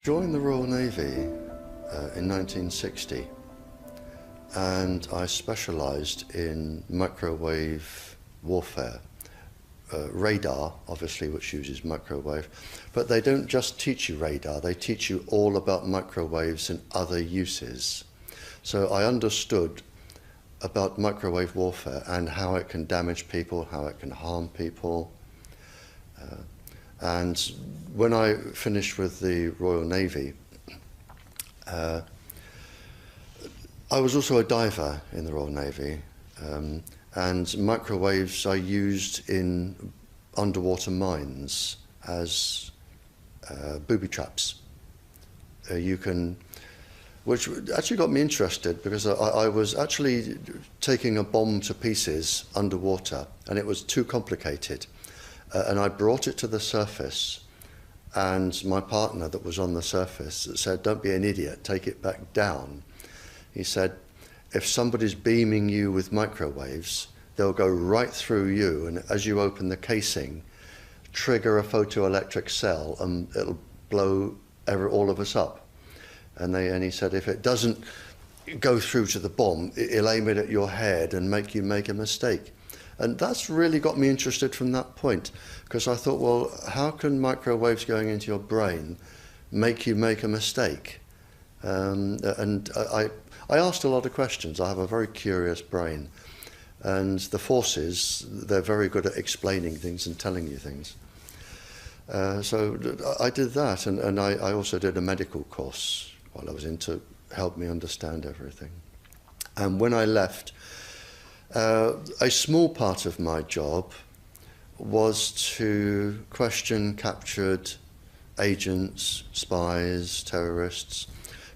joined the Royal Navy in 1960, and I specialised in microwave warfare. Radar, obviously, which uses microwave, but they don't just teach you radar, they teach you all about microwaves and other uses. So I understood about microwave warfare and how it can damage people, how it can harm people. And when I finished with the Royal Navy, I was also a diver in the Royal Navy, and microwaves are used in underwater mines as booby traps. Which actually got me interested, because I was actually taking a bomb to pieces underwater, and it was too complicated. And I brought it to the surface, and my partner that was on the surface said, "Don't be an idiot, take it back down." He said, "If somebody's beaming you with microwaves, they'll go right through you, and as you open the casing, trigger a photoelectric cell, and it'll blow all of us up." And he said, "If it doesn't go through to the bomb, it'll aim it at your head and make you make a mistake." And that's really got me interested from that point, because I thought, well, how can microwaves going into your brain make you make a mistake? And I asked a lot of questions. I have a very curious brain. And the forces, they're very good at explaining things and telling you things. So I did that, and I also did a medical course while I was in to help me understand everything. And when I left, a small part of my job was to question captured agents, spies, terrorists,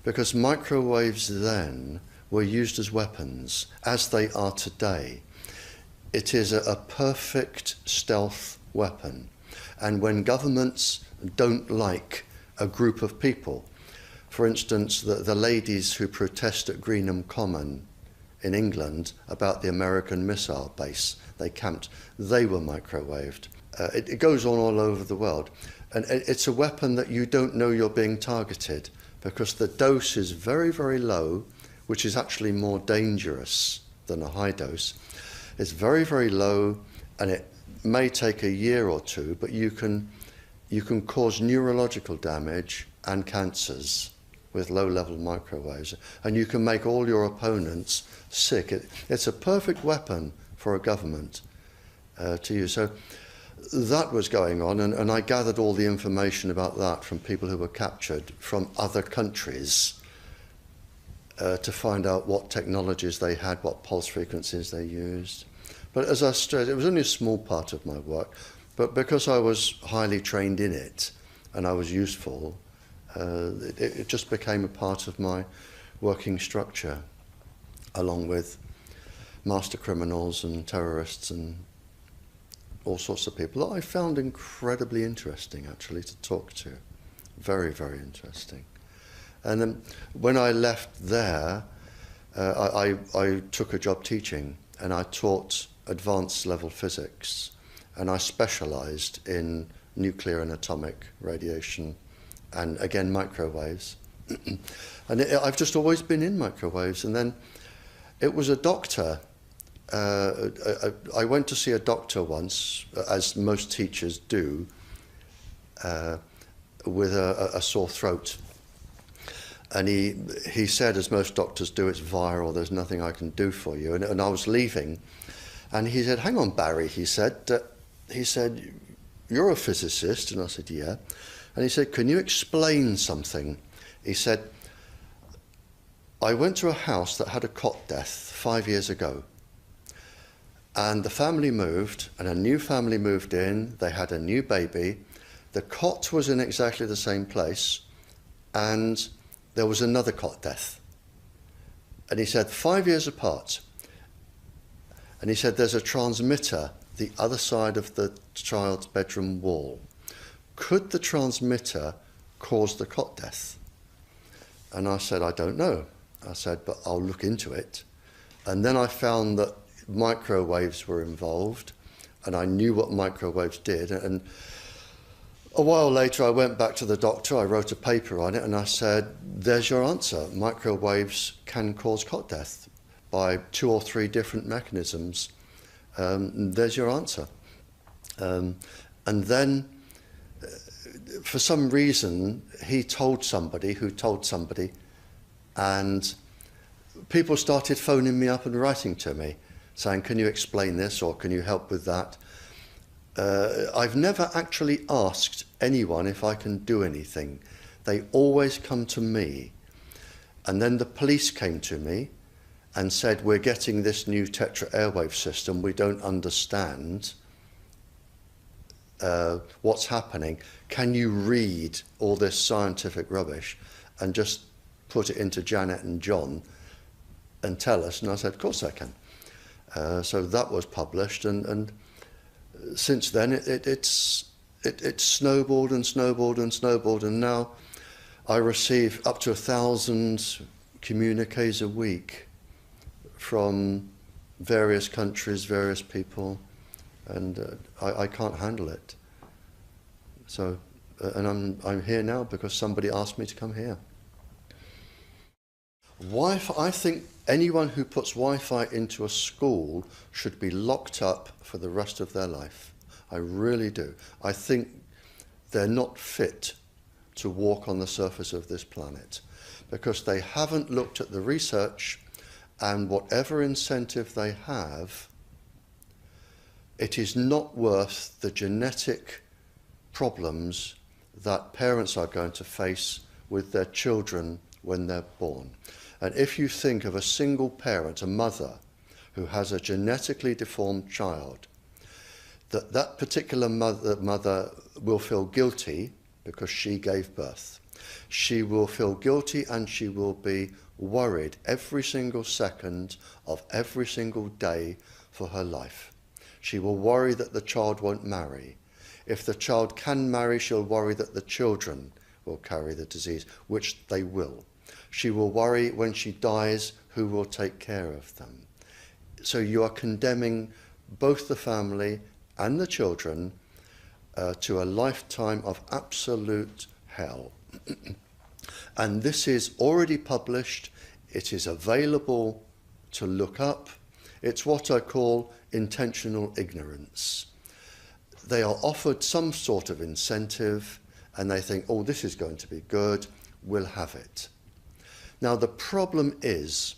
because microwaves then were used as weapons, as they are today. It is a perfect stealth weapon. And when governments don't like a group of people, for instance, the ladies who protest at Greenham Common in England about the American missile base they camped, they were microwaved. It goes on all over the world. And it's a weapon that you don't know you're being targeted, because the dose is very, very low, which is actually more dangerous than a high dose. It's very, very low, and it may take a year or two, but you can cause neurological damage and cancers with low-level microwaves, and you can make all your opponents sick. It's a perfect weapon for a government to use. So that was going on, and I gathered all the information about that from people who were captured from other countries to find out what technologies they had, what pulse frequencies they used. But as I stressed, it was only a small part of my work, but because I was highly trained in it and I was useful, it just became a part of my working structure, along with master criminals and terrorists and all sorts of people that I found incredibly interesting, actually, to talk to. Very, very interesting. And then when I left there, I took a job teaching, and I taught advanced level physics, and I specialized in nuclear and atomic radiation, and again microwaves. And I've just always been in microwaves. And then it was a doctor. I went to see a doctor once, as most teachers do, with a sore throat. And he said, as most doctors do, "It's viral, there's nothing I can do for you." And I was leaving, and he said, "Hang on, Barry," he said, "you're a physicist." And I said, "Yeah." And he said, "Can you explain something?" He said, "I went to a house that had a cot death 5 years ago. And the family moved, and a new family moved in. They had a new baby. The cot was in exactly the same place, and there was another cot death." And he said, 5 years apart. And he said, "There's a transmitter the other side of the child's bedroom wall. Could the transmitter cause the cot death?" And I said, "I don't know." I said, "But I'll look into it." And then I found that microwaves were involved, and I knew what microwaves did. And A while later, I went back to the doctor, I wrote a paper on it, and I said, there's your answer. Microwaves can cause cot death by 2 or 3 different mechanisms. There's your answer. And then, for some reason, he told somebody who told somebody, and people started phoning me up and writing to me, saying, can you explain this, or can you help with that? I've never actually asked anyone if I can do anything. They always come to me. And then the police came to me and said, we're getting this new Tetra airwave system, we don't understand what's happening. Can you read all this scientific rubbish and just put it into Janet and John and tell us? And I said, of course I can. So that was published, and since then it's snowballed and snowballed and snowballed, and now I receive up to 1,000 communiques a week from various countries, various people, and I can't handle it. So, and I'm here now because somebody asked me to come here. Wi-Fi, I think anyone who puts Wi-Fi into a school should be locked up for the rest of their life. I really do. I think they're not fit to walk on the surface of this planet because they haven't looked at the research, and whatever incentive they have, it is not worth the genetic problems that parents are going to face with their children when they're born. And if you think of a single parent, a mother, who has a genetically deformed child, that particular mother will feel guilty because she gave birth. She will feel guilty and she will be worried every single second of every single day for her life. She will worry that the child won't marry. If the child can marry, she'll worry that the children will carry the disease, which they will. She will worry when she dies who will take care of them. So you are condemning both the family and the children to a lifetime of absolute hell. And this is already published. It is available to look up. It's what I call intentional ignorance. They are offered some sort of incentive and they think, oh, this is going to be good, we'll have it. Now the problem is,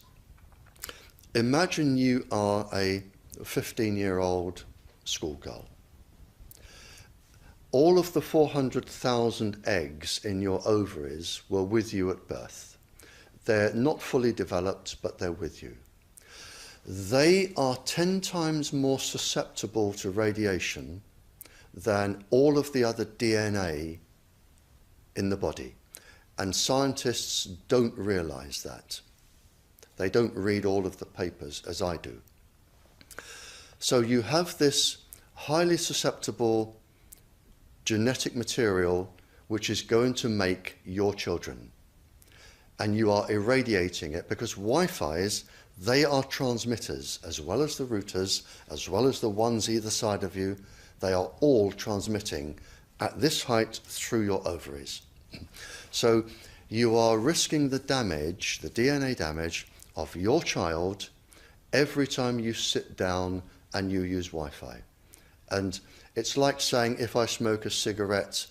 imagine you are a 15-year-old schoolgirl. All of the 400,000 eggs in your ovaries were with you at birth. They're not fully developed, but they're with you. They are 10 times more susceptible to radiation than all of the other DNA in the body. And scientists don't realize that. They don't read all of the papers as I do. So you have this highly susceptible genetic material which is going to make your children. And you are irradiating it because Wi-Fi's, they are transmitters as well as the routers, as well as the ones either side of you. They are all transmitting at this height through your ovaries. So you are risking the damage, the DNA damage of your child every time you sit down and you use Wi-Fi. And it's like saying, if I smoke a cigarette,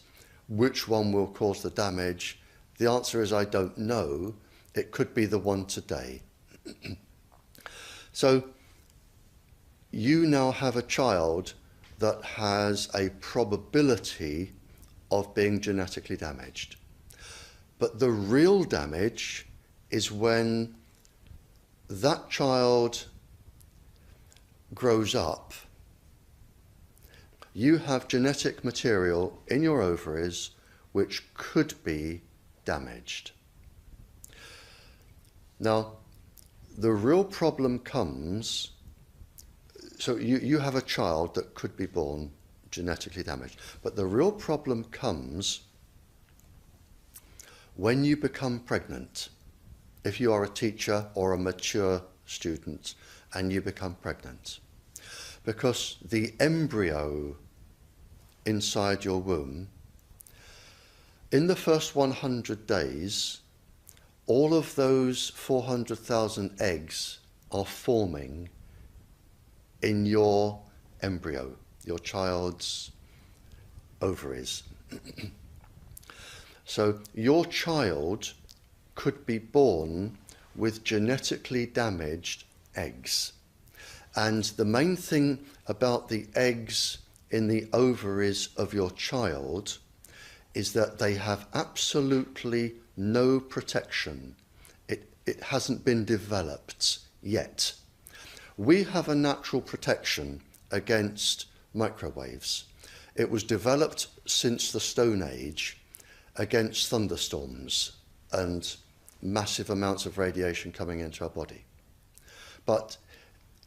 which one will cause the damage? The answer is I don't know. It could be the one today. So you now have a child that has a probability of being genetically damaged. But the real damage is when that child grows up. You have genetic material in your ovaries which could be damaged. Now, the real problem comes, so you have a child that could be born genetically damaged, but the real problem comes when you become pregnant. If you are a teacher or a mature student and you become pregnant, because the embryo inside your womb In the first 100 days, all of those 400,000 eggs are forming in your embryo, your child's ovaries. So your child could be born with genetically damaged eggs. And the main thing about the eggs in the ovaries of your child is that they have absolutely no protection. It hasn't been developed yet. We have a natural protection against microwaves. It was developed since the Stone Age against thunderstorms and massive amounts of radiation coming into our body. But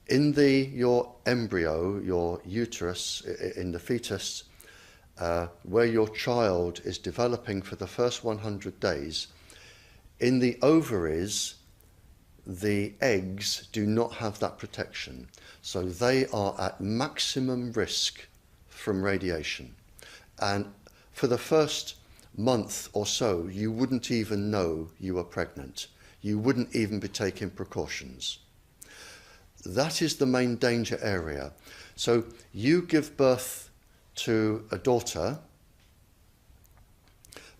in your embryo, your uterus, in the fetus, where your child is developing for the first 100 days, in the ovaries, the eggs do not have that protection. So they are at maximum risk from radiation. And for the first month or so, you wouldn't even know you were pregnant. You wouldn't even be taking precautions. That is the main danger area. So you give birth to a daughter,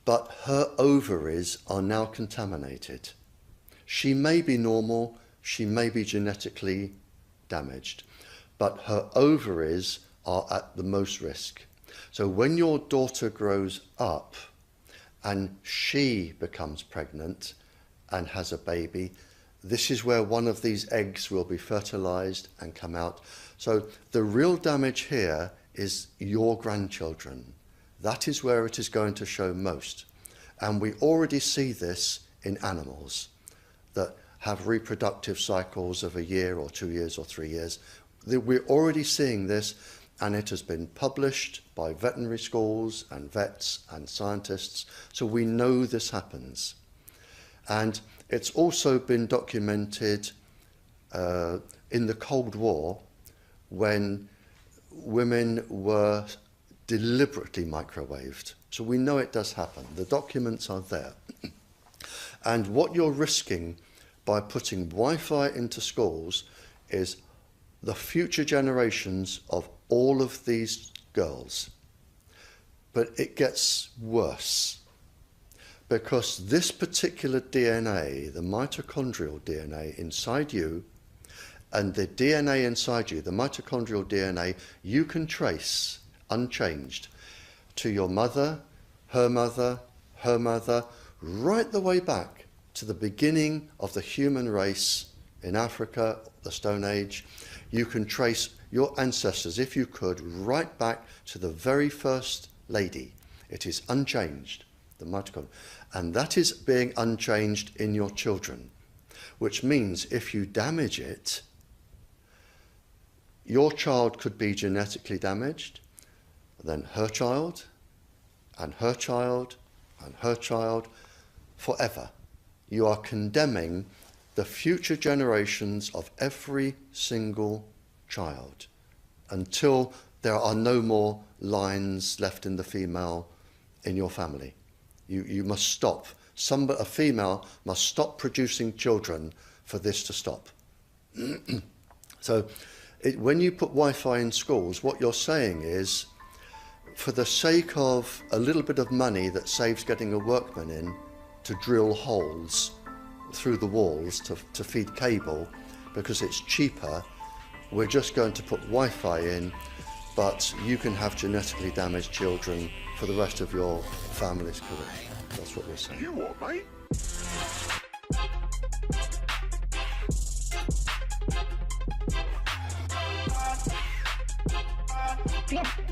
but her ovaries are now contaminated. She may be normal, she may be genetically damaged, but her ovaries are at the most risk. So when your daughter grows up and she becomes pregnant and has a baby, this is where one of these eggs will be fertilized and come out. So the real damage here is your grandchildren. That is where it is going to show most. And we already see this in animals that have reproductive cycles of a year or 2 years or 3 years. We're already seeing this, and it has been published by veterinary schools and vets and scientists, so we know this happens. And it's also been documented in the Cold War, when women were deliberately microwaved. So we know it does happen. The documents are there. And what you're risking by putting Wi-Fi into schools is the future generations of all of these girls. But it gets worse, because this particular DNA, the mitochondrial DNA inside you, and the DNA inside you, the mitochondrial DNA, you can trace unchanged to your mother, her mother, her mother, right the way back to the beginning of the human race in Africa, the Stone Age. You can trace your ancestors, if you could, right back to the very first lady. It is unchanged, the mitochondria. And that is being unchanged in your children, which means if you damage it, your child could be genetically damaged, then her child, and her child, and her child, forever. You are condemning the future generations of every single child until there are no more lines left in the female in your family. You must stop. A female must stop producing children for this to stop. So when you put Wi-Fi in schools, what you're saying is, for the sake of a little bit of money that saves getting a workman in to drill holes through the walls to feed cable, because it's cheaper, we're just going to put Wi-Fi in, but you can have genetically damaged children for the rest of your family's career. That's what we're saying. You what, mate? Yeah.